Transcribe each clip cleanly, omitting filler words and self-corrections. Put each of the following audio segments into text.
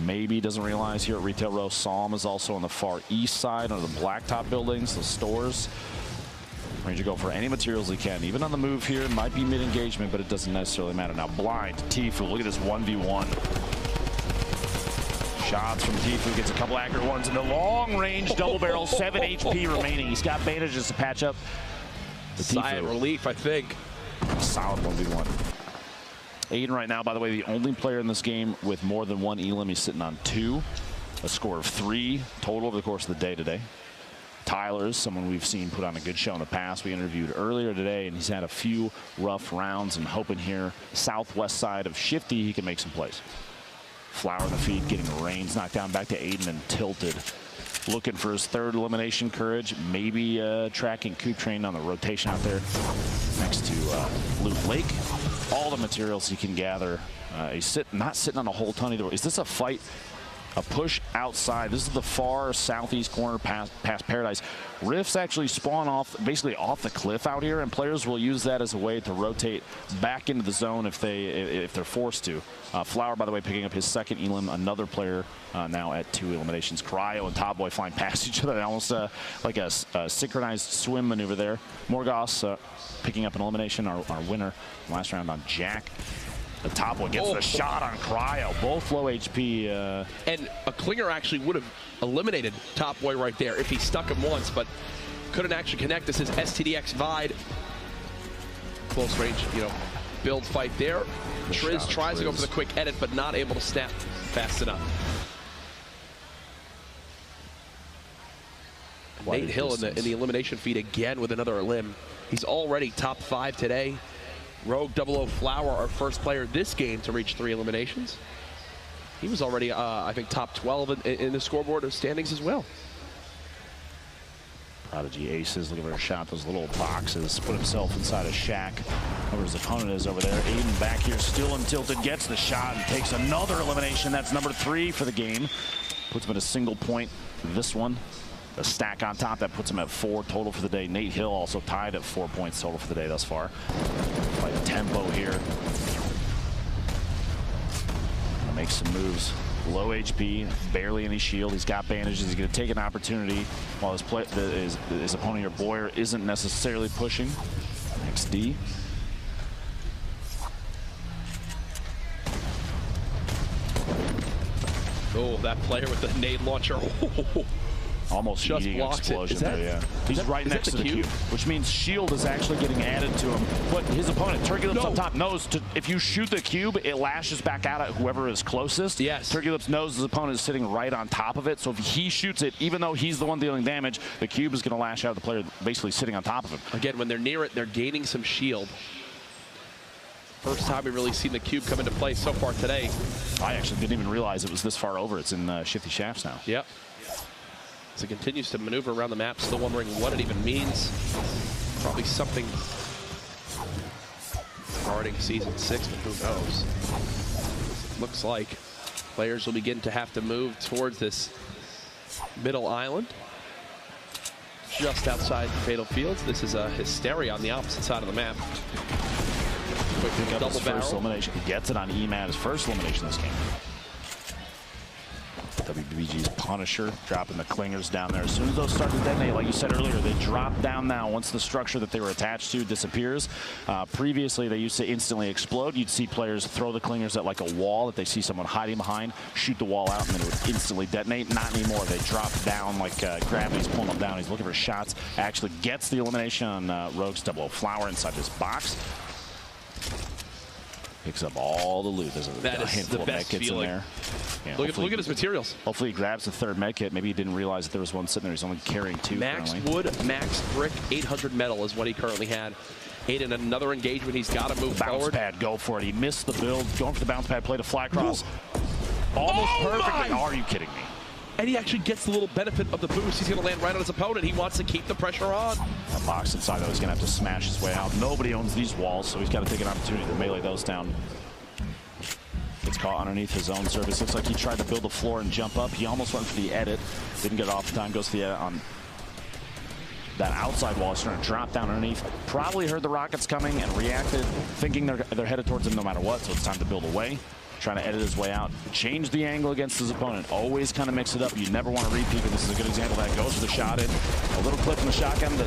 maybe doesn't realize here at Retail Row, Psalm is also on the far east side under the blacktop buildings, the stores. Ranger go for any materials he can. Even on the move here, might be mid-engagement, but it doesn't necessarily matter. Now blind, Tfue, look at this 1v1. Shots from Tfue, gets a couple accurate ones in the long range double barrel, 7 HP remaining. He's got bandages to patch up. The sigh of relief, I think. Solid 1v1. Aiden right now, by the way, the only player in this game with more than one elim. He's sitting on 2. A score of 3 total over the course of the day today. Tyler is someone we've seen put on a good show in the past. We interviewed earlier today, and he's had a few rough rounds, and hoping here southwest side of Shifty he can make some plays. Flower in the feed, getting the reins knocked down back to Aiden and tilted. Looking for his 3rd elimination. Courage, maybe tracking Coop Train on the rotation out there next to Loot Lake. All the materials he can gather. He's not sitting on a whole ton either. Is this a fight? A push outside. This is the far southeast corner past Paradise. Rifts actually spawn basically off the cliff out here, and players will use that as a way to rotate back into the zone if they're forced to. Flower, by the way, picking up his 2nd elim. Another player now at 2 eliminations. Cryo and Top Boy flying past each other, almost like a synchronized swim maneuver there. Morgos picking up an elimination. Our winner last round on Jack. The Top Boy gets the shot on Cryo. Both low HP. And a Klinger actually would have eliminated Top Boy right there if he stuck him once, but couldn't actually connect. This is STDX Vide. Close range, build fight there. Triz tries to go for the quick edit, but not able to snap fast enough. Nate Hill in the elimination feed again with another elim. He's already top 5 today. Rogue 00 Flower, our first player this game to reach 3 eliminations. He was already, I think, top 12 in the scoreboard of standings as well. Prodigy Aces looking for a shot. Those little boxes. Put himself inside a shack. Whoever his opponent is over there. Aiden back here, still untilted, gets the shot and takes another elimination. That's number 3 for the game. Puts him at a single point. This one. A stack on top, that puts him at 4 total for the day. Nate Hill also tied at 4 points total for the day thus far. Like tempo here. Makes some moves. Low HP, barely any shield. He's got bandages. He's going to take an opportunity while his opponent here, Boyer, isn't necessarily pushing. XD. Oh, that player with the nade launcher. Almost just eating explosion there, yeah. He's right next to the cube, which means shield is actually getting added to him. But his opponent, Turkey Lips up top, knows if you shoot the cube, it lashes back out at whoever is closest. Yes. Turkey Lips knows his opponent is sitting right on top of it, so if he shoots it, even though he's the one dealing damage, the cube is going to lash out at the player basically sitting on top of him. Again, when they're near it, they're gaining some shield. First time we've really seen the cube come into play so far today. I actually didn't even realize it was this far over. It's in Shifty Shafts now. Yep. As it continues to maneuver around the map, still wondering what it even means. Probably something regarding Season 6, but who knows. Looks like players will begin to have to move towards this middle island. Just outside Fatal Fields. This is a Hysteria on the opposite side of the map. Quick double barrel. First elimination. He gets it on EMAT, his first elimination this game. WBG's Punisher dropping the clingers down there. As soon as those start to detonate, like you said earlier, they drop down now once the structure that they were attached to disappears. Previously, they used to instantly explode. You'd see players throw the clingers at like a wall that they see someone hiding behind, shoot the wall out, and then it would instantly detonate. Not anymore. They drop down like gravity's pulling them down. He's looking for shots. Actually gets the elimination on Rogue's 00 Flower inside this box. Picks up all the loot. There's a handful of medkits in there. Yeah, look at his materials. Hopefully he grabs the 3rd medkit. Maybe he didn't realize that there was one sitting there. He's only carrying 2 Max currently. wood, max brick, 800 metal is what he currently had. Aiden, another engagement. He's got to move forward. Bounce pad, go for it. He missed the build. Going for the bounce pad play to fly across. Almost perfectly. Are you kidding me? And he actually gets the little benefit of the boost. He's going to land right on his opponent. He wants to keep the pressure on. That box inside, though, he's going to have to smash his way out. Nobody owns these walls, so he's got to take an opportunity to melee those down. Gets caught underneath his own surface. Looks like he tried to build the floor and jump up. He almost went for the edit. Didn't get it off the time. Goes for the edit on that outside wall. He's trying to drop down underneath. Probably heard the rockets coming and reacted, thinking they're headed towards him no matter what, so it's time to build away. trying to edit his way out. Change the angle against his opponent. Always kind of mix it up. You never want to repeat, and this is a good example of that. Goes for the shot in. A little clip in the shotgun. The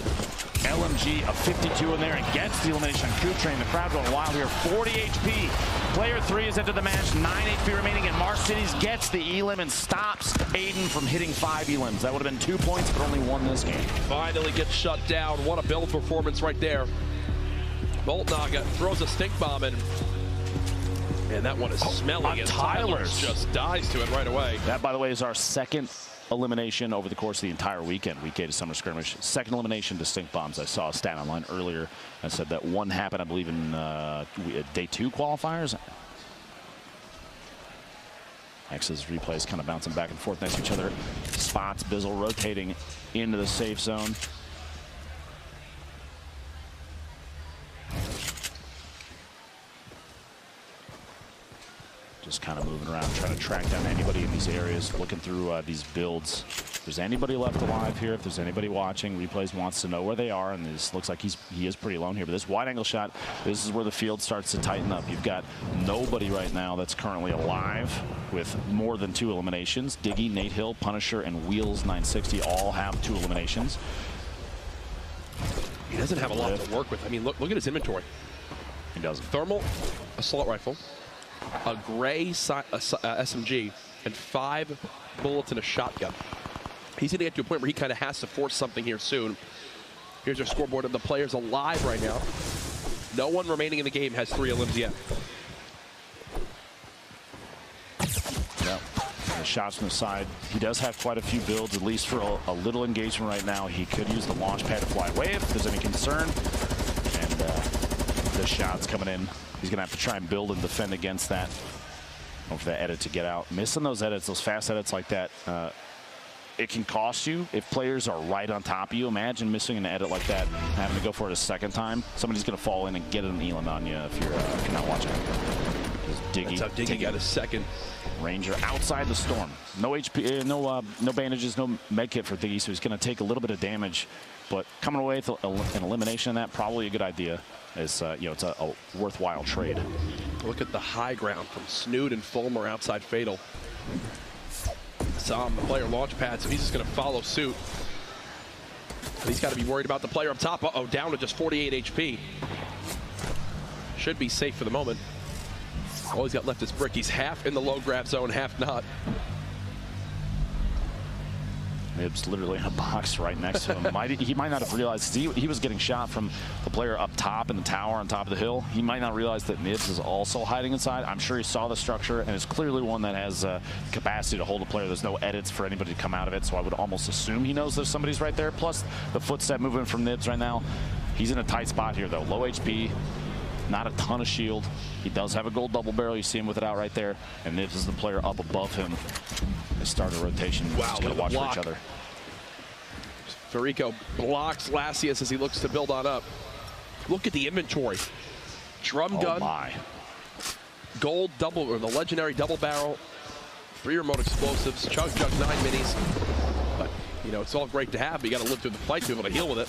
LMG, a 52 in there, and gets the elimination on Kutrain. The crowd going wild here. 40 HP. Player 3 is into the match. 9 HP remaining, and Mars Cities gets the elim and stops Aiden from hitting 5 elims. That would have been 2 points, but only 1 this game. Finally gets shut down. What a build performance right there. Boltnaga throws a stink bomb in. And that one is smelling, and Tyler's just dies to it right away. That, by the way, is our second elimination over the course of the entire weekend. Week 8 of Summer Skirmish. Second elimination to stink bombs. I saw a stat online earlier that said that one happened, I believe, in day 2 qualifiers. X's replays kind of bouncing back and forth next to each other. Spots, Bizzle rotating into the safe zone. Just kind of moving around, trying to track down anybody in these areas, looking through these builds. If there's anybody left alive here, if there's anybody watching, Replays wants to know where they are, and this looks like he is pretty alone here. But this wide angle shot, this is where the field starts to tighten up. You've got nobody right now that's currently alive with more than 2 eliminations. Diggy, Nate Hill, Punisher, and Wheels 960 all have 2 eliminations. He doesn't have a lot to work with. I mean, look at his inventory. He doesn't. Thermal assault rifle, a gray SMG, and 5 bullets in a shotgun. He's going to get to a point where he kind of has to force something here soon. Here's our scoreboard of the players alive right now. No one remaining in the game has 3 elims yet. Yep. The shots from the side. He does have quite a few builds, at least for a little engagement right now. He could use the launch pad to fly away if there's any concern. And the shots coming in. He's going to have to try and build and defend against that. Hope for that edit to get out. Missing those edits, those fast edits like that, it can cost you if players are right on top of you. Imagine missing an edit like that, having to go for it a second time. Somebody's going to fall in and get an elim on you if you're not watching. Diggy, that's how Diggy got a second. Ranger outside the storm. No HP, no bandages, no med kit for Diggy, so he's going to take a little bit of damage. But coming away with an elimination on that, probably a good idea. It's it's a worthwhile trade. Look at the high ground from Snood and Fulmer outside Fatal. Saw him, the player launch pad, so he's just going to follow suit. And he's got to be worried about the player up top. Uh-oh, down to just 48 HP. Should be safe for the moment. All he's got left is brick. He's half in the low grab zone, half not. Nibs literally in a box right next to him. He might not have realized he was getting shot from the player up top in the tower on top of the hill. He might not realize that Nibs is also hiding inside. I'm sure he saw the structure, and it's clearly one that has capacity to hold a player. There's no edits for anybody to come out of it, so I would almost assume he knows there's somebody's right there. Plus the footstep movement from Nibs right now. He's in a tight spot here, though. Low HP, not a ton of shield. He does have a gold double barrel. You see him with it out right there, and Nibs is the player up above him. They start a rotation. Wow, just gotta watch for each other. Farico blocks Lasius as he looks to build on up. Look at the inventory. Drum gun. Oh my. Gold double, or the legendary double barrel. 3 remote explosives. Chug 9 minis. But, it's all great to have, but you got to live through the fight to be able to heal with it.